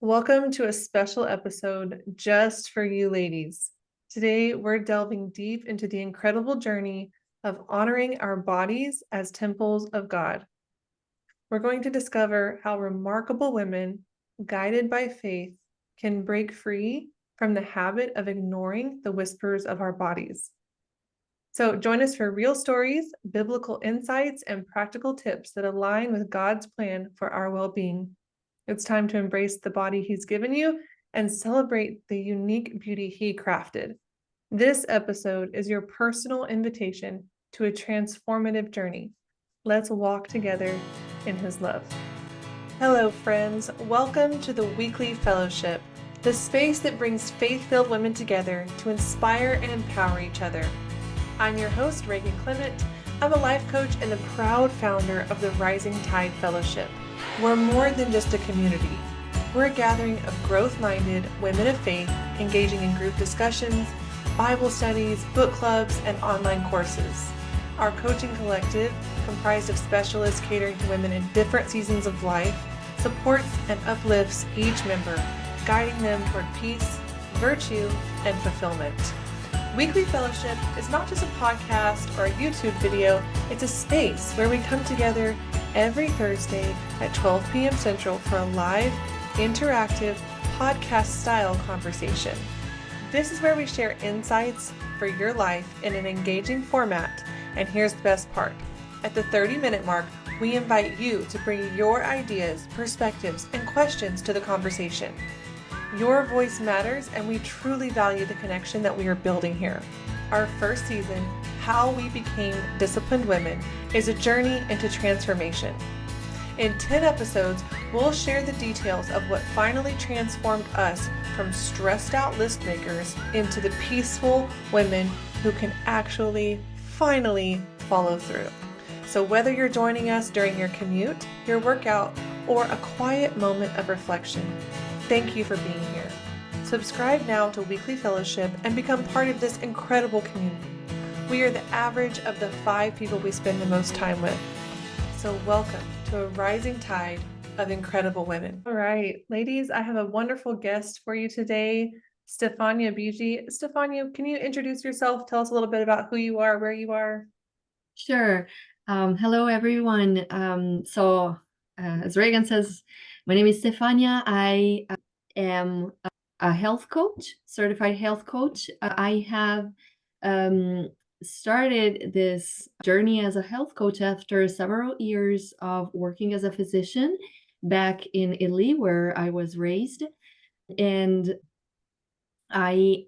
Welcome to a special episode just for you ladies. Today, we're delving deep into the incredible journey of honoring our bodies as temples of God. We're going to discover how remarkable women, guided by faith, can break free from the habit of ignoring the whispers of our bodies. So, join us for real stories, biblical insights, and practical tips that align with God's plan for our well being. It's time to embrace the body He's given you and celebrate the unique beauty He crafted. This episode is your personal invitation to a transformative journey. Let's walk together in His love. Hello, friends. Welcome to the Weekly Fellowship, the space that brings faith-filled women together to inspire and empower each other. I'm your host, Reagan Clement. I'm a life coach and the proud founder of the Rising Tide Fellowship. We're more than just a community. We're a gathering of growth-minded women of faith engaging in group discussions, Bible studies, book clubs, and online courses. Our coaching collective, comprised of specialists catering to women in different seasons of life, supports and uplifts each member, guiding them toward peace, virtue, and fulfillment. Weekly Fellowship is not just a podcast or a YouTube video, it's a space where we come together every Thursday at 12 p.m. Central for a live, interactive, podcast-style conversation. This is where we share insights for your life in an engaging format, and here's the best part. At the 30-minute mark, we invite you to bring your ideas, perspectives, and questions to the conversation. Your voice matters, and we truly value the connection that we are building here. Our first season, How We Became Disciplined Women, is a journey into transformation. In 10 episodes, we'll share the details of what finally transformed us from stressed out list makers into the peaceful women who can actually, finally follow through. So whether you're joining us during your commute, your workout, or a quiet moment of reflection, thank you for being here. Subscribe now to Weekly Fellowship and become part of this incredible community. We are the average of the 5 people we spend the most time with. So welcome to a rising tide of incredible women. All right, ladies, I have a wonderful guest for you today, Stefania Bigi. Stefania, can you introduce yourself? Tell us a little bit about who you are, where you are. Sure. Hello, everyone. As Reagan says, my name is Stefania. I am a health coach, certified health coach. I have started this journey as a health coach after several years of working as a physician back in Italy, where I was raised. And I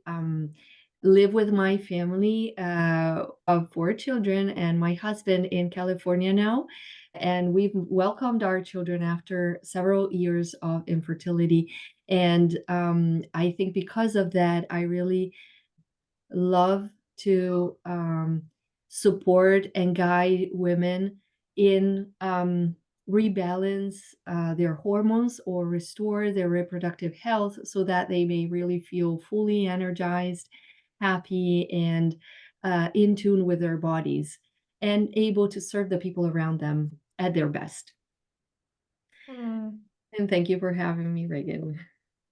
live with my family of 4 children and my husband in California now. And we've welcomed our children after several years of infertility. And I think because of that, I really love to support and guide women in rebalance their hormones or restore their reproductive health so that they may really feel fully energized, happy, and in tune with their bodies and able to serve the people around them at their best. Hmm. And thank you for having me, Reagan.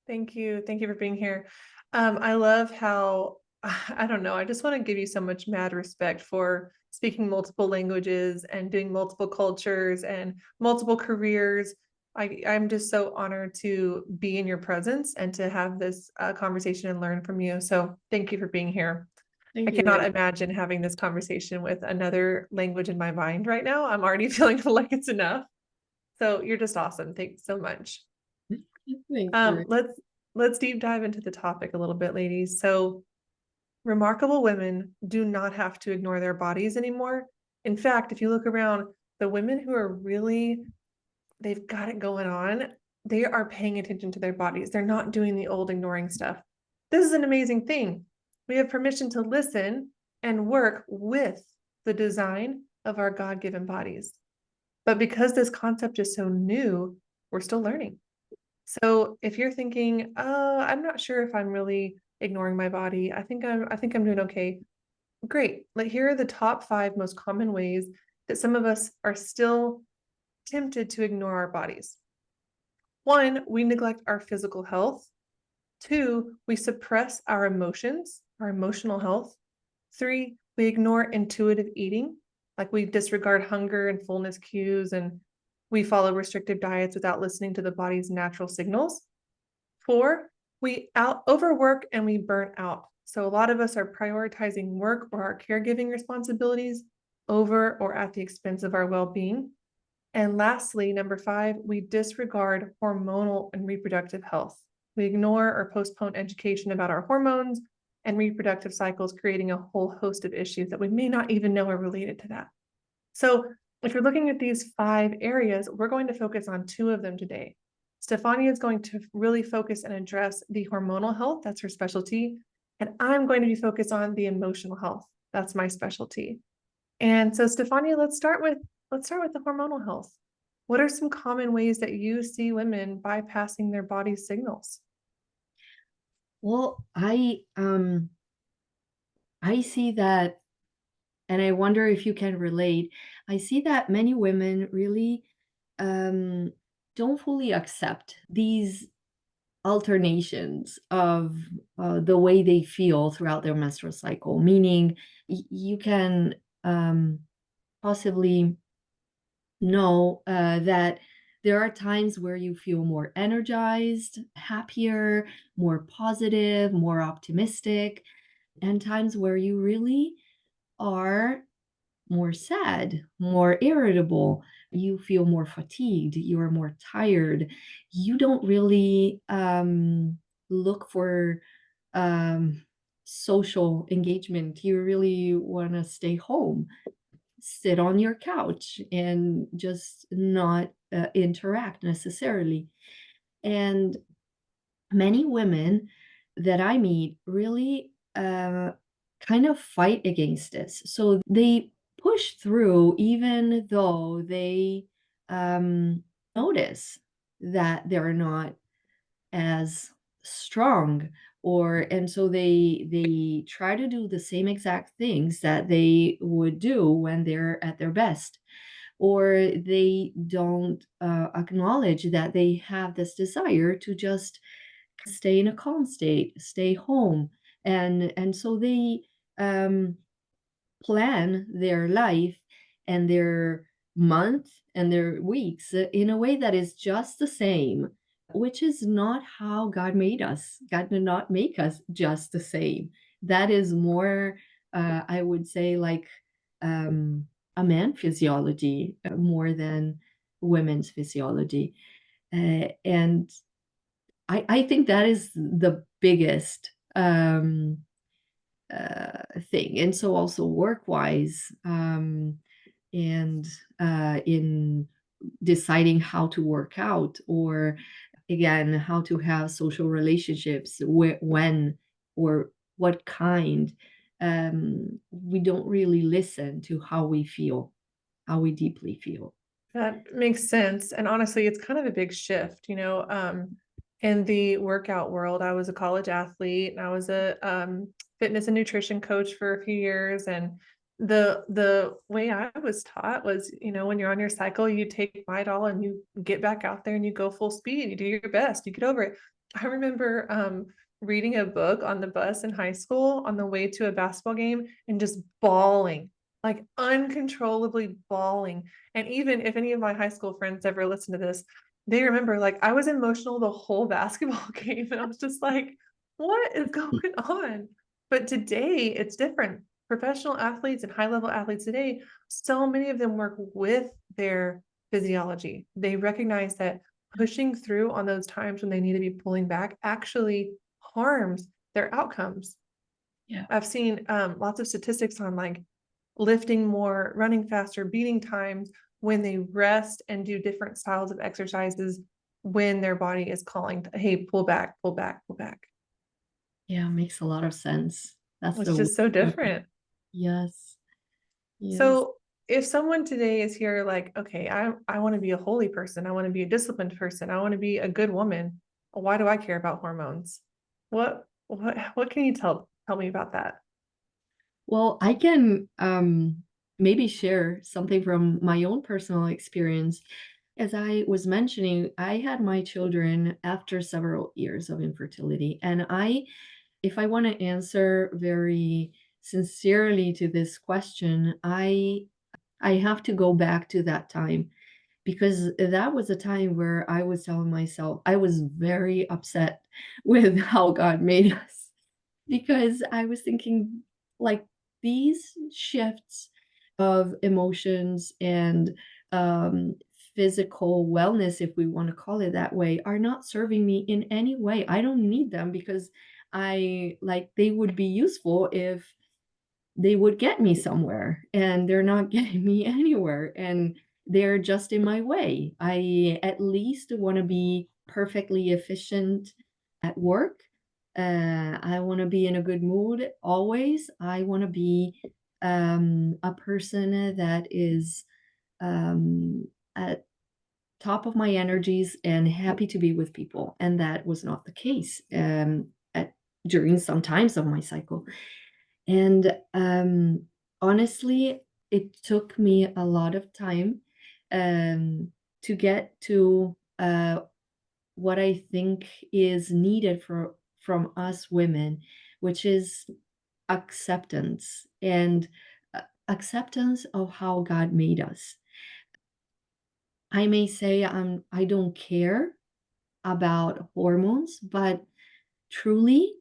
Thank you. Thank you for being here. I love how, I don't know, I just want to give you so much mad respect for speaking multiple languages and doing multiple cultures and multiple careers. I'm just so honored to be in your presence and to have this conversation and learn from you. So thank you for being here. I Thank you, cannot Reagan. imagine having this conversation with another language in my mind right now. I'm already feeling like it's enough. So you're just awesome. Thanks so much. Thank you. Um, let's let's deep dive into the topic a little bit, ladies. So, remarkable women do not have to ignore their bodies anymore. In fact, if you look around, the women who are really, they've got it going on, they are paying attention to their bodies. They're not doing the old ignoring stuff. This is an amazing thing. We have permission to listen and work with the design of our God-given bodies. But because this concept is so new, we're still learning. So if you're thinking, I'm not sure if I'm really ignoring my body, I think I'm doing okay. Great. Like here are the top 5 most common ways that some of us are still tempted to ignore our bodies. One, we neglect our physical health. Two, we suppress our emotions, our emotional health. Three, we ignore intuitive eating, like we disregard hunger and fullness cues, and we follow restrictive diets without listening to the body's natural signals. Four, we overwork and we burn out. So a lot of us are prioritizing work or our caregiving responsibilities over or at the expense of our well-being. And lastly, number five, we disregard hormonal and reproductive health. We ignore or postpone education about our hormones and reproductive cycles, creating a whole host of issues that we may not even know are related to that. So if you're looking at these five areas, we're going to focus on two of them today. Stefania is going to really focus and address the hormonal health. That's her specialty. And I'm going to be focused on the emotional health. That's my specialty. And so Stefania, let's start with the hormonal health. What are some common ways that you see women bypassing their body's signals? Well, I see that, and I wonder if you can relate. I see that many women really um, don't fully accept these alternations of the way they feel throughout their menstrual cycle, meaning you can possibly know that there are times where you feel more energized, happier, more positive, more optimistic, and times where you really are more sad, more irritable, you feel more fatigued, you are more tired. You don't really look for um, social engagement. You really want to stay home, sit on your couch, and just not interact necessarily. And many women that I meet really kind of fight against this. So they push through even though they notice that they're not as strong, or and so they try to do the same exact things that they would do when they're at their best, or they don't acknowledge that they have this desire to just stay in a calm state, stay home, and so they um, plan their life and their month and their weeks in a way that is just the same, which is not how God made us. God did not make us just the same. That is more, I would say, like um, a man physiology more than women's physiology. And I think that is the biggest thing. And so also work wise, and in deciding how to work out, or again how to have social relationships, when or what kind, we don't really listen to how we feel, how we deeply feel. That makes sense. And honestly, it's kind of a big shift, in the workout world. I was a college athlete and I was a fitness and nutrition coach for a few years. And the way I was taught was, when you're on your cycle, you take Midol and you get back out there and you go full speed. You do your best, you get over it. I remember reading a book on the bus in high school on the way to a basketball game and just bawling, like uncontrollably bawling. And even if any of my high school friends ever listen to this, they remember, like, I was emotional the whole basketball game. And I was just like, what is going on? But today it's different. Professional athletes and high level athletes today, so many of them work with their physiology. They recognize that pushing through on those times when they need to be pulling back actually harms their outcomes. Yeah. I've seen lots of statistics on like lifting more, running faster, beating times when they rest and do different styles of exercises when their body is calling, hey, pull back, pull back, pull back. Yeah, makes a lot of sense. That's It's the word. just so different. Yes. Yes. So if someone today is here like, okay, I want to be a holy person, I want to be a disciplined person, I want to be a good woman, why do I care about hormones? What can you tell me about that? Well, I can maybe share something from my own personal experience. As I was mentioning, I had my children after several years of infertility, and if I want to answer very sincerely to this question, I have to go back to that time because that was a time where I was telling myself I was very upset with how God made us because I was thinking like these shifts of emotions and um, physical wellness, if we want to call it that way, are not serving me in any way. I don't need them because I like they would be useful if they would get me somewhere, and they're not getting me anywhere, and they're just in my way. I at least want to be perfectly efficient at work. I want to be in a good mood always. I want to be a person that is um, at top of my energies and happy to be with people. And that was not the case during some times of my cycle. And honestly, it took me a lot of time um, to get to what I think is needed from us women, which is acceptance and acceptance of how God made us. I may say I don't care about hormones, but truly,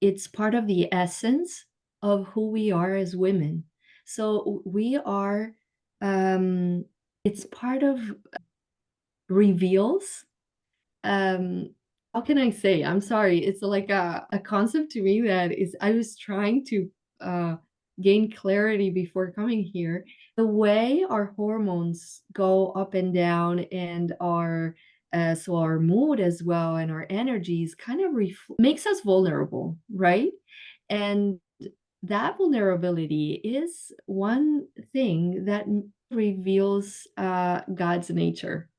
it's part of the essence of who we are as women. So we are, um, it's part of reveals. Um, how can I say? I'm sorry. It's like a concept to me that is, I was trying to uh, gain clarity before coming here. The way our hormones go up and down and so our mood as well and our energies kind of makes us vulnerable, right? And that vulnerability is one thing that reveals God's nature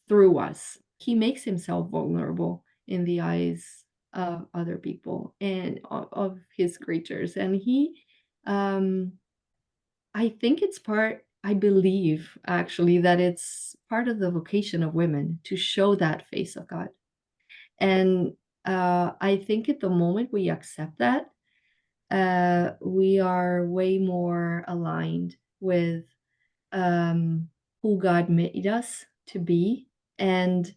through us. He makes himself vulnerable in the eyes of other people and of his creatures. And um, I think I believe actually that it's part of the vocation of women to show that face of God. And I think at the moment we accept that, we are way more aligned with um, who God made us to be and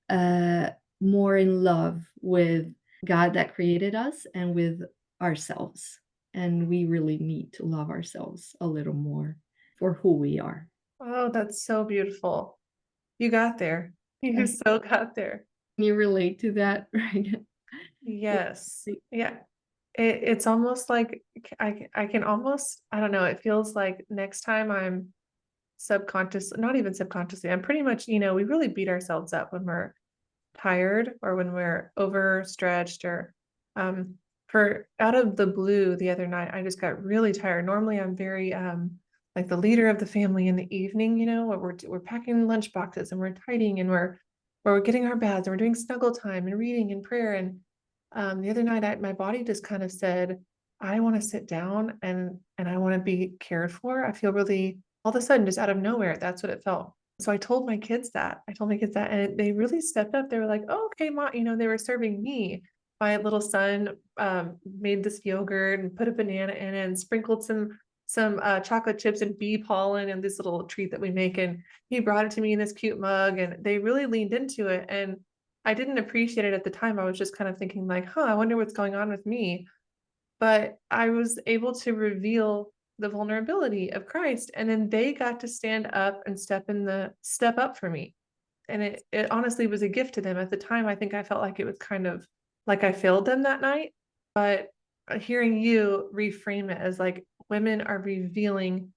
uh, more in love with God that created us and with ourselves. And we really need to love ourselves a little more for who we are. Oh, that's so beautiful. You got there. You Can so got there. you relate to that? Right? Yes. Yeah. It's almost like I can almost, I don't know, it feels like next time I'm subconscious, not even subconsciously, I'm pretty much, we really beat ourselves up when we're tired or when we're overstretched or um for out of the blue the other night I just got really tired. Normally I'm very like the leader of the family in the evening, where we're packing lunch boxes and we're tidying and we're getting our baths and we're doing snuggle time and reading and prayer. And the other night my body just kind of said, I want to sit down and I want to be cared for. I feel really all of a sudden just out of nowhere. That's what it felt. So I told my kids that. I told my kids that, and they really stepped up. They were like, "Oh, okay, mom." They were serving me. My little son made this yogurt and put a banana in it and sprinkled some chocolate chips and bee pollen and this little treat that we make. And he brought it to me in this cute mug, and they really leaned into it. And I didn't appreciate it at the time. I was just kind of thinking like, "Huh, I wonder what's going on with me." But I was able to reveal the vulnerability of Christ. And then they got to stand up and step up for me. And it honestly was a gift to them. At the time, I think I felt like it was kind of like I failed them that night. But hearing you reframe it as like women are revealing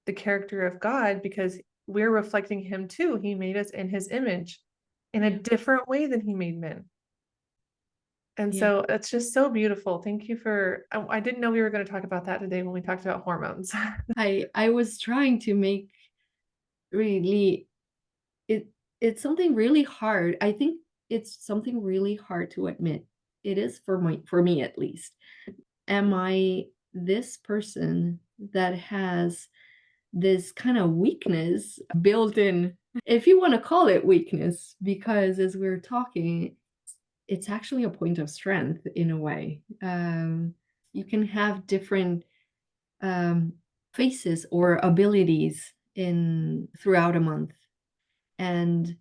the character of God because we're reflecting him too. He made us in his image in a Yeah. different way than he made men. And Yeah. so it's just so beautiful. Thank you for, I didn't know we were going to talk about that today when we talked about hormones. I was trying to make really it it's something really hard. I think it's something really hard to admit. It is for me at least. Am I this person that has this kind of weakness built in, if you want to call it weakness, because as we're talking, it's actually a point of strength in a way. You can have different um, faces or abilities in throughout a month, and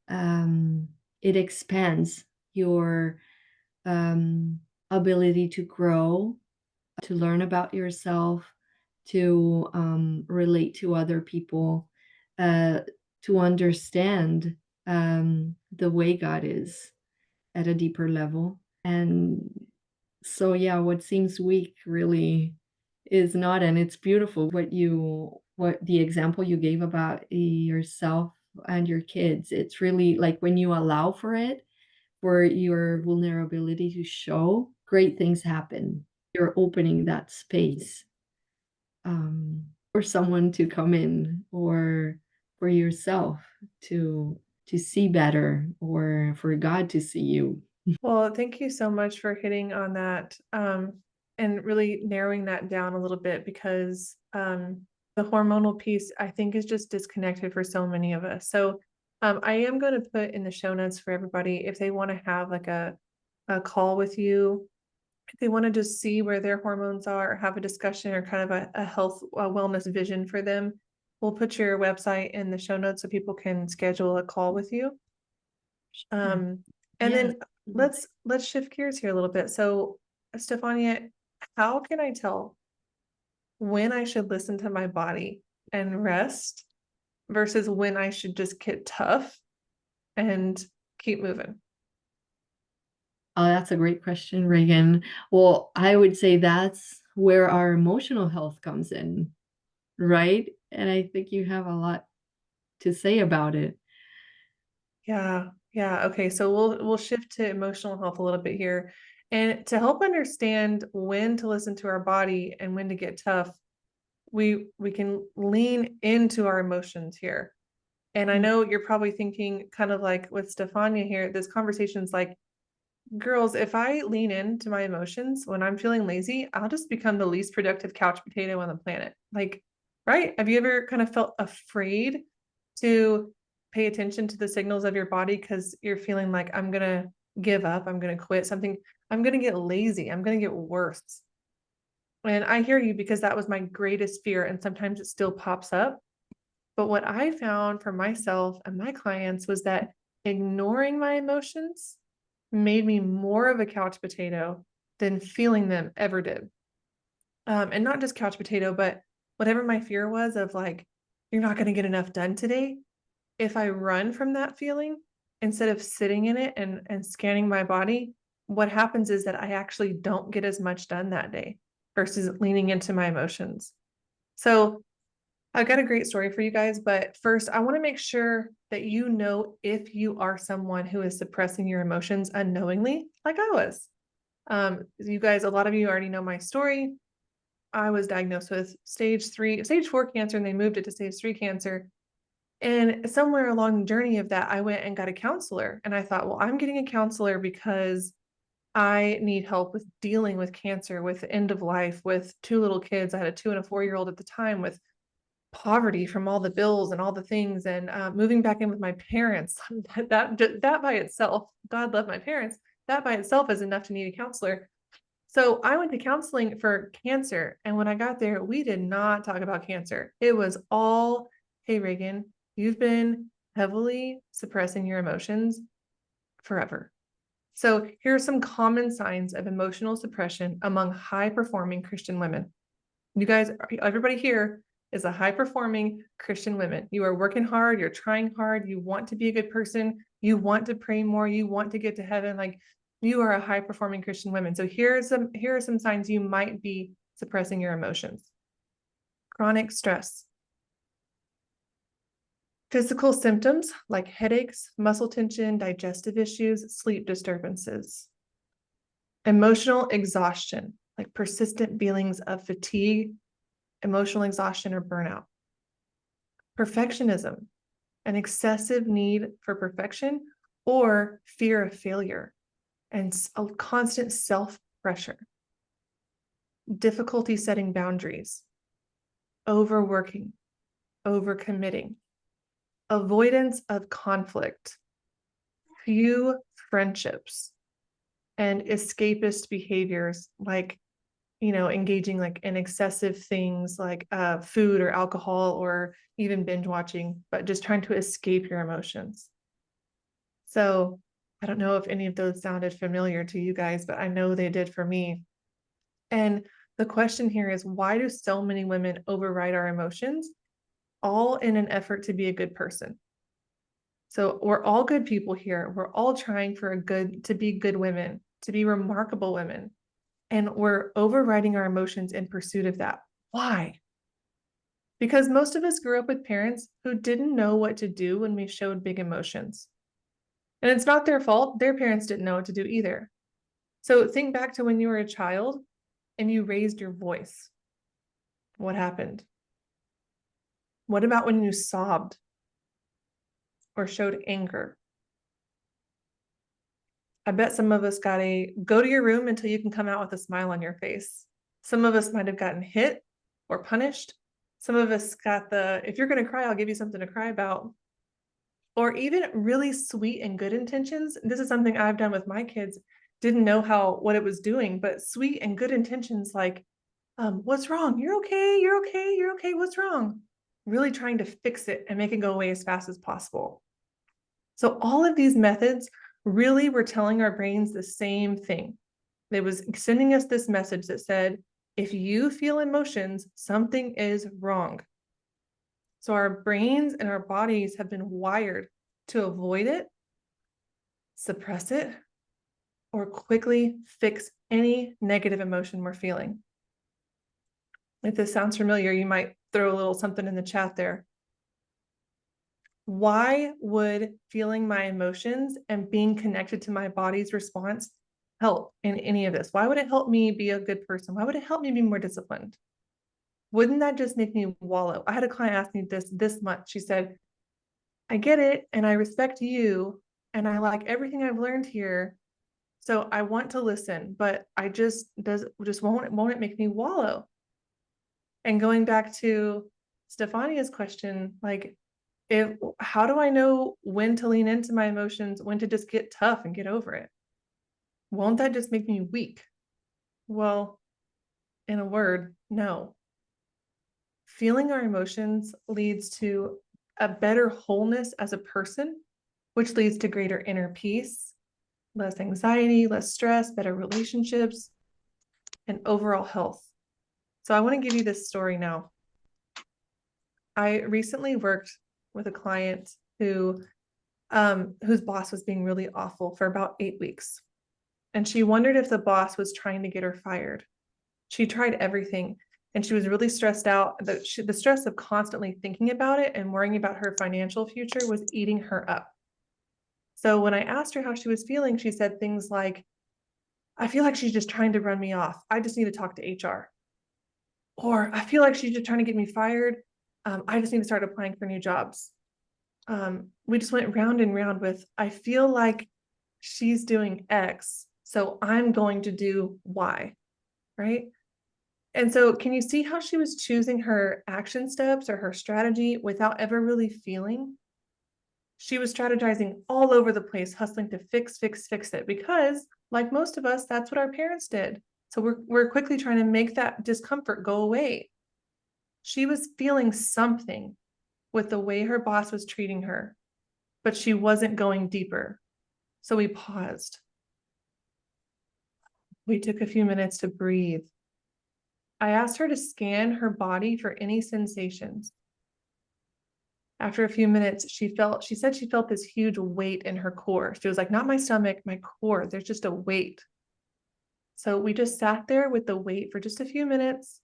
um, it expands your um, ability to grow, to learn about yourself, to relate to other people, uh, to understand the way God is at a deeper level. And so, yeah, what seems weak really is not, and it's beautiful what the example you gave about yourself and your kids. It's really like when you allow for it, for your vulnerability to show, great things happen. You're opening that space for someone to come in, or for yourself to see better, or for God to see you. Well, thank you so much for hitting on that, and really narrowing that down a little bit, because the hormonal piece, I think, is just disconnected for so many of us. So I am going to put in the show notes for everybody, if they want to have like a call with you, if they want to just see where their hormones are, or have a discussion, or kind of a health, a wellness vision for them. We'll put your website in the show notes so people can schedule a call with you. Sure. And Yes. then let's shift gears here a little bit. So, Stefania, how can I tell when I should listen to my body and rest versus when I should just get tough and keep moving? Oh, that's a great question, Reagan. Well, I would say that's where our emotional health comes in, right? And I think you have a lot to say about it. Yeah, yeah. Okay, so we'll shift to emotional health a little bit here. And to help understand when to listen to our body and when to get tough, we can lean into our emotions here. And I Mm. know you're probably thinking, kind of like with Stefania here, this conversation's like, girls, if I lean into my emotions when I'm feeling lazy, I'll just become the least productive couch potato on the planet. Like, right? Have you ever kind of felt afraid to pay attention to the signals of your body because you're feeling like, I'm going to give up, I'm going to quit something, I'm going to get lazy, I'm going to get worse? And I hear you, because that was my greatest fear. And sometimes it still pops up. But what I found for myself and my clients was that ignoring my emotions made me more of a couch potato than feeling them ever did. And not just couch potato, but whatever my fear was of, like, you're not going to get enough done today. If I run from that feeling instead of sitting in it and scanning my body, what happens is that I actually don't get as much done that day versus leaning into my emotions. So I've got a great story for you guys, but first, I want to make sure that you know if you are someone who is suppressing your emotions unknowingly, like I was. You guys, a lot of you already know my story. I was diagnosed with stage 4 cancer, and they moved it to stage 3 cancer. And somewhere along the journey of that, I went and got a counselor. And I thought, well, I'm getting a counselor because I need help with dealing with cancer, with the end of life, with 2 little kids. I had a 2 and a 4-year-old at the time, with poverty from all the bills and all the things, and moving back in with my parents. That by itself, God love my parents, that by itself is enough to need a counselor. So I went to counseling for cancer, and when I got there, we did not talk about cancer. It was all, hey, Reagan, you've been heavily suppressing your emotions forever. So here are some common signs of emotional suppression among high performing Christian women. You guys, everybody here is a high performing Christian women. You are working hard, you're trying hard, you want to be a good person, you want to pray more, you want to get to heaven. Like, you are a high performing Christian woman. So here are some signs you might be suppressing your emotions. Chronic stress. Physical symptoms like headaches, muscle tension, digestive issues, sleep disturbances. Emotional exhaustion, like persistent feelings of fatigue, emotional exhaustion, or burnout. Perfectionism, an excessive need for perfection or fear of failure, and a constant self-pressure. Difficulty setting boundaries, overworking, overcommitting, avoidance of conflict, few friendships, and escapist behaviors like, engaging like in excessive things like food or alcohol or even binge watching, but just trying to escape your emotions. So I don't know if any of those sounded familiar to you guys, but I know they did for me. And the question here is, why do so many women override our emotions, all in an effort to be a good person? So we're all good people here. We're all trying to be good women, to be remarkable women. And we're overriding our emotions in pursuit of that. Why? Because most of us grew up with parents who didn't know what to do when we showed big emotions. And it's not their fault. Their parents didn't know what to do either. So think back to when you were a child and you raised your voice. What happened? What about when you sobbed or showed anger? I bet some of us got a go to your room until you can come out with a smile on your face. Some of us might have gotten hit or punished. Some of us got if you're going to cry, I'll give you something to cry about. Or even really sweet and good intentions. This is something I've done with my kids. Didn't know what it was doing, but sweet and good intentions like, what's wrong? You're okay. You're okay. You're okay. What's wrong? Really trying to fix it and make it go away as fast as possible. So all of these methods really were telling our brains the same thing. It was sending us this message that said, if you feel emotions, something is wrong. So our brains and our bodies have been wired to avoid it, suppress it, or quickly fix any negative emotion we're feeling. If this sounds familiar, you might throw a little something in the chat there. Why would feeling my emotions and being connected to my body's response help in any of this? Why would it help me be a good person? Why would it help me be more disciplined? Wouldn't that just make me wallow? I had a client ask me this month. She said, I get it and I respect you and I like everything I've learned here. So I want to listen, but I won't it make me wallow? And going back to Stefania's question, like, how do I know when to lean into my emotions, when to just get tough and get over it? Won't that just make me weak? Well, in a word, no. Feeling our emotions leads to a better wholeness as a person, which leads to greater inner peace, less anxiety, less stress, better relationships, and overall health. So I want to give you this story now. I recently worked with a client whose boss was being really awful for about 8 weeks. And she wondered if the boss was trying to get her fired. She tried everything and she was really stressed out. The stress of constantly thinking about it and worrying about her financial future was eating her up. So when I asked her how she was feeling, she said things like, I feel like she's just trying to run me off. I just need to talk to HR. Or I feel like she's just trying to get me fired. I just need to start applying for new jobs. We just went round and round with, I feel like she's doing X, so I'm going to do Y, right? And so can you see how she was choosing her action steps or her strategy without ever really feeling? She was strategizing all over the place, hustling to fix it, because like most of us, that's what our parents did. So we're quickly trying to make that discomfort go away. She was feeling something with the way her boss was treating her, but she wasn't going deeper. So we paused. We took a few minutes to breathe. I asked her to scan her body for any sensations. After a few minutes, she said she felt this huge weight in her core. She was like, not my stomach, my core. There's just a weight. So we just sat there with the weight for just a few minutes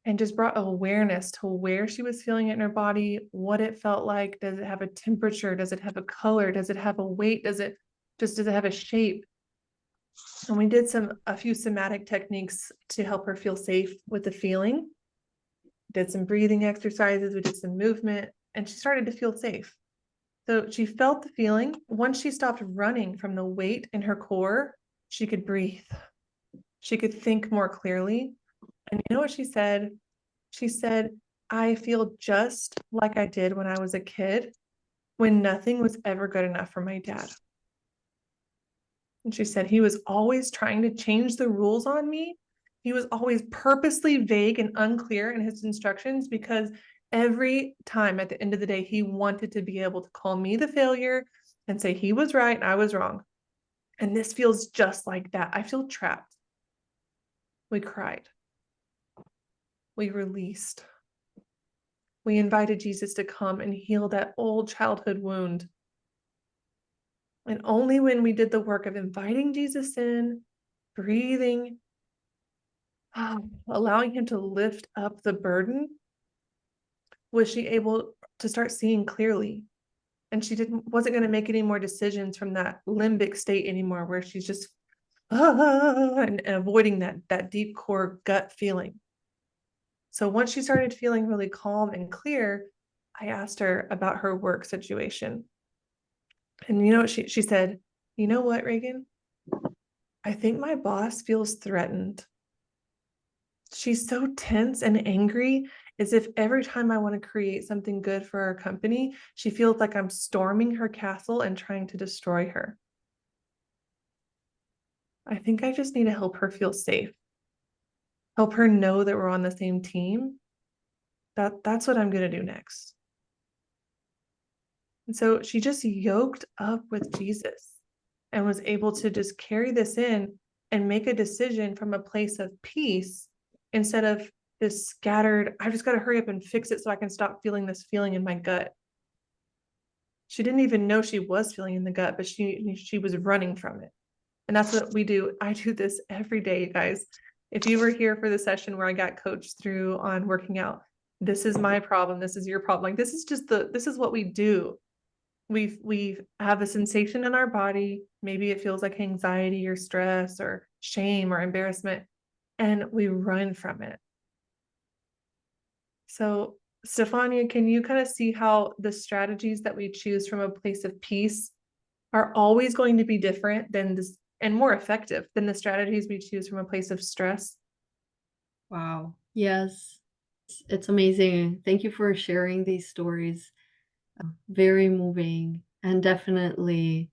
and just brought awareness to where she was feeling it in her body, what it felt like. Does it have a temperature? Does it have a color? Does it have a weight? Does it have a shape? And we did a few somatic techniques to help her feel safe with the feeling. Did some breathing exercises, we did some movement, and she started to feel safe. So she felt the feeling. Once she stopped running from the weight in her core, she could breathe. She could think more clearly. And you know what she said? She said, I feel just like I did when I was a kid, when nothing was ever good enough for my dad. And she said he was always trying to change the rules on me. He was always purposely vague and unclear in his instructions because every time at the end of the day, he wanted to be able to call me the failure and say he was right and I was wrong. And this feels just like that. I feel trapped. We cried. We released. We invited Jesus to come and heal that old childhood wound. And only when we did the work of inviting Jesus in, breathing, allowing him to lift up the burden, was she able to start seeing clearly. And she wasn't going to make any more decisions from that limbic state anymore, where she's just and avoiding that deep core gut feeling. So once she started feeling really calm and clear, I asked her about her work situation. And you know what she said, you know what, Reagan? I think my boss feels threatened. She's so tense and angry, as if every time I want to create something good for our company, she feels like I'm storming her castle and trying to destroy her. I think I just need to help her feel safe, help her know that we're on the same team. That's what I'm going to do next. And so she just yoked up with Jesus and was able to just carry this in and make a decision from a place of peace instead of this scattered, I've just got to hurry up and fix it so I can stop feeling this feeling in my gut. She didn't even know she was feeling in the gut, but she was running from it. And that's what we do. I do this every day, you guys. If you were here for the session where I got coached through on working out, this is my problem. This is your problem. Like, this is what we do. We have a sensation in our body. Maybe it feels like anxiety or stress or shame or embarrassment, and we run from it. So, Stefania, can you kind of see how the strategies that we choose from a place of peace are always going to be different than this, and more effective than the strategies we choose from a place of stress? Wow. Yes. It's amazing. Thank you for sharing these stories. Very moving and definitely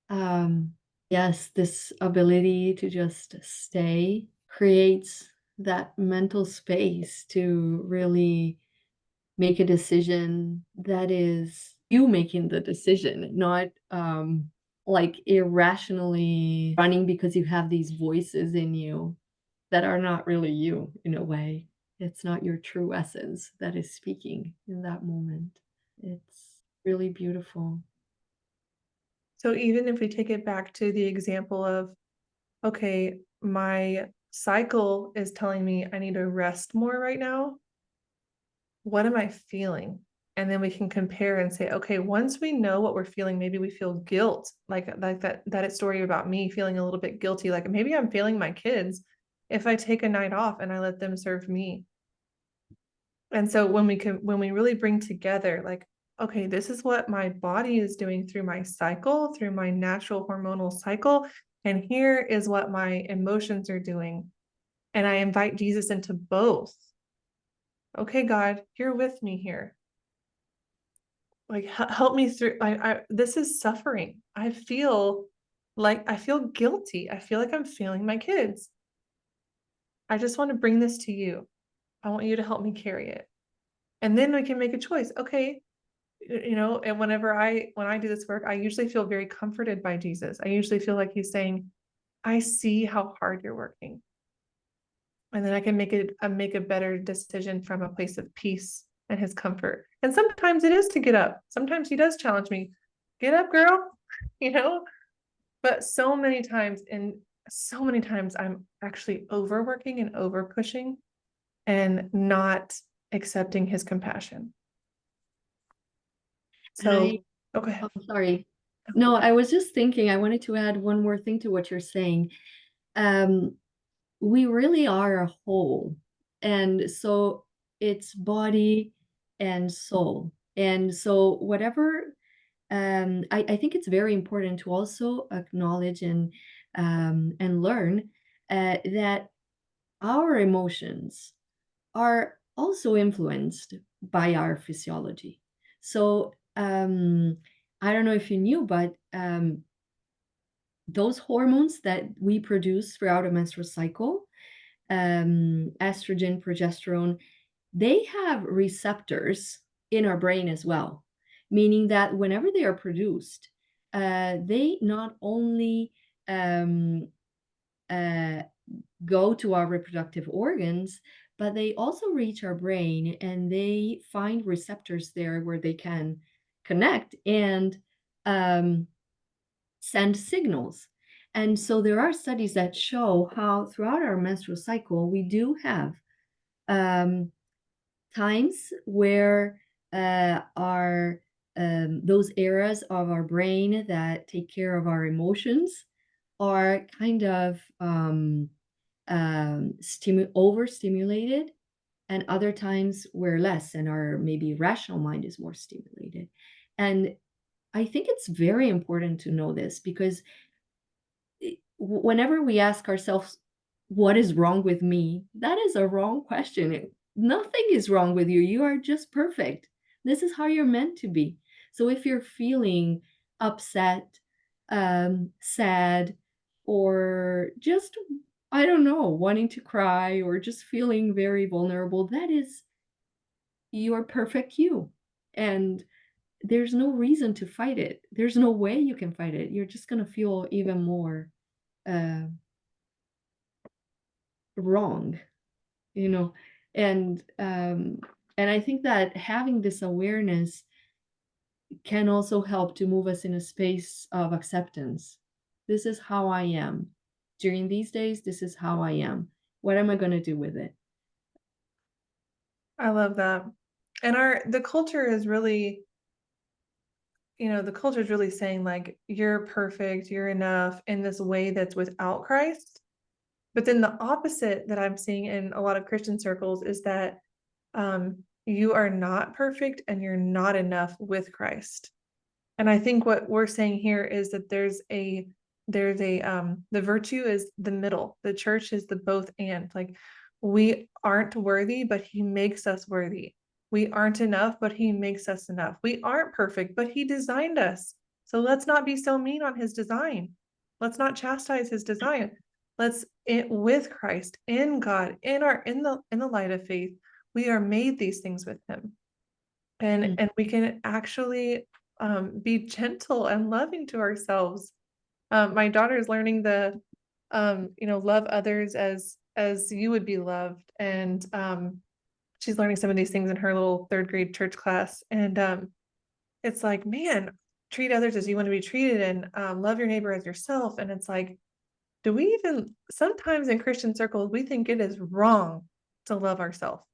yes, this ability to just stay creates that mental space to really make a decision that is you making the decision, not like irrationally running because you have these voices in you that are not really you in a way. It's not your true essence that is speaking in that moment. It's really beautiful. So even if we take it back to the example of, okay, my cycle is telling me I need to rest more right now. What am I feeling? And then we can compare and say, okay, once we know what we're feeling, maybe we feel guilt, like that story about me feeling a little bit guilty, like maybe I'm failing my kids if I take a night off and I let them serve me. And so when we really bring together, like, okay, this is what my body is doing through my cycle, through my natural hormonal cycle, and here is what my emotions are doing. And I invite Jesus into both. Okay, God, you're with me here. Like, help me through. This is suffering. I feel guilty. I feel like I'm failing my kids. I just want to bring this to you. I want you to help me carry it. And then we can make a choice. Okay, and when I do this work, I usually feel very comforted by Jesus. I usually feel like he's saying, I see how hard you're working. And then I can make a better decision from a place of peace and his comfort. And sometimes it is to get up. Sometimes he does challenge me, get up, girl, you know, but so many times I'm actually overworking and over pushing and not accepting his compassion. And I So, okay. oh, sorry. No, I was just thinking, I wanted to add one more thing to what you're saying. Um, we really are a whole. And so it's body and soul. And so whatever I think it's very important to also acknowledge and learn that our emotions are also influenced by our physiology. So I don't know if you knew, but those hormones that we produce throughout a menstrual cycle, estrogen, progesterone, they have receptors in our brain as well, meaning that whenever they are produced, they not only um, uh, go to our reproductive organs, but they also reach our brain and they find receptors there where they can connect and um, send signals. And so there are studies that show how throughout our menstrual cycle, we do have um, times where our those areas of our brain that take care of our emotions are kind of overstimulated, and other times we're less, and our maybe rational mind is more stimulated. And I think it's very important to know this because whenever we ask ourselves, what is wrong with me? That is a wrong question. Nothing is wrong with you. You are just perfect. This is how you're meant to be. So if you're feeling upset, sad, or just, I don't know, wanting to cry or just feeling very vulnerable, that is your perfect you. And there's no reason to fight it. There's no way you can fight it. You're just going to feel even more uh, wrong, you know. And I think that having this awareness can also help to move us in a space of acceptance. This is how I am during these days. This is how I am. What am I going to do with it? I love that. And the culture is really, the culture is really saying like, you're perfect, you're enough in this way that's without Christ. But then the opposite that I'm seeing in a lot of Christian circles is that you are not perfect and you're not enough with Christ. And I think what we're saying here is that the virtue is the middle. The church is the both and. Like, we aren't worthy, but he makes us worthy. We aren't enough, but he makes us enough. We aren't perfect, but he designed us. So let's not be so mean on his design. Let's not chastise his design. Let's with Christ, in God, in the light of faith, we are made these things with him. And we can actually be gentle and loving to ourselves. My daughter is learning the love others as you would be loved, and she's learning some of these things in her little third grade church class. And it's like, man, treat others as you want to be treated, and love your neighbor as yourself. And it's like, do we even sometimes in Christian circles we think it is wrong to love ourselves?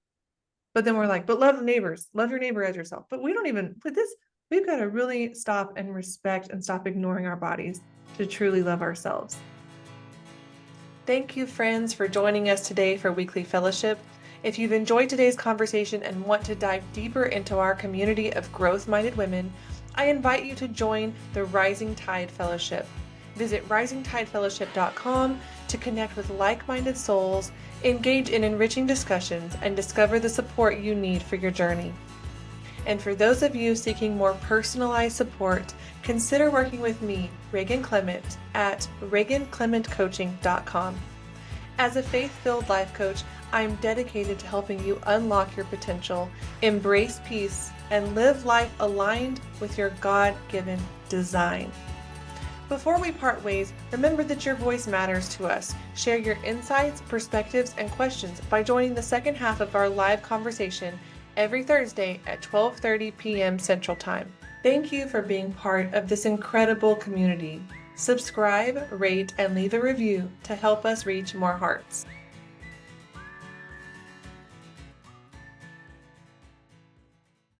But then we're like, but love neighbors, love your neighbor as yourself. But we don't even put this, we've got to really stop and respect and stop ignoring our bodies to truly love ourselves. Thank you, friends, for joining us today for Weekly Fellowship. If you've enjoyed today's conversation and want to dive deeper into our community of growth-minded women, I invite you to join the Rising Tide Fellowship. Visit risingtidefellowship.com to connect with like-minded souls, engage in enriching discussions, and discover the support you need for your journey. And for those of you seeking more personalized support, consider working with me, Reagan Clement, at reaganclementcoaching.com. As a faith-filled life coach, I'm dedicated to helping you unlock your potential, embrace peace, and live life aligned with your God-given design. Before we part ways, remember that your voice matters to us. Share your insights, perspectives, and questions by joining the second half of our live conversation every Thursday at 12:30 p.m. Central Time. Thank you for being part of this incredible community. Subscribe, rate, and leave a review to help us reach more hearts.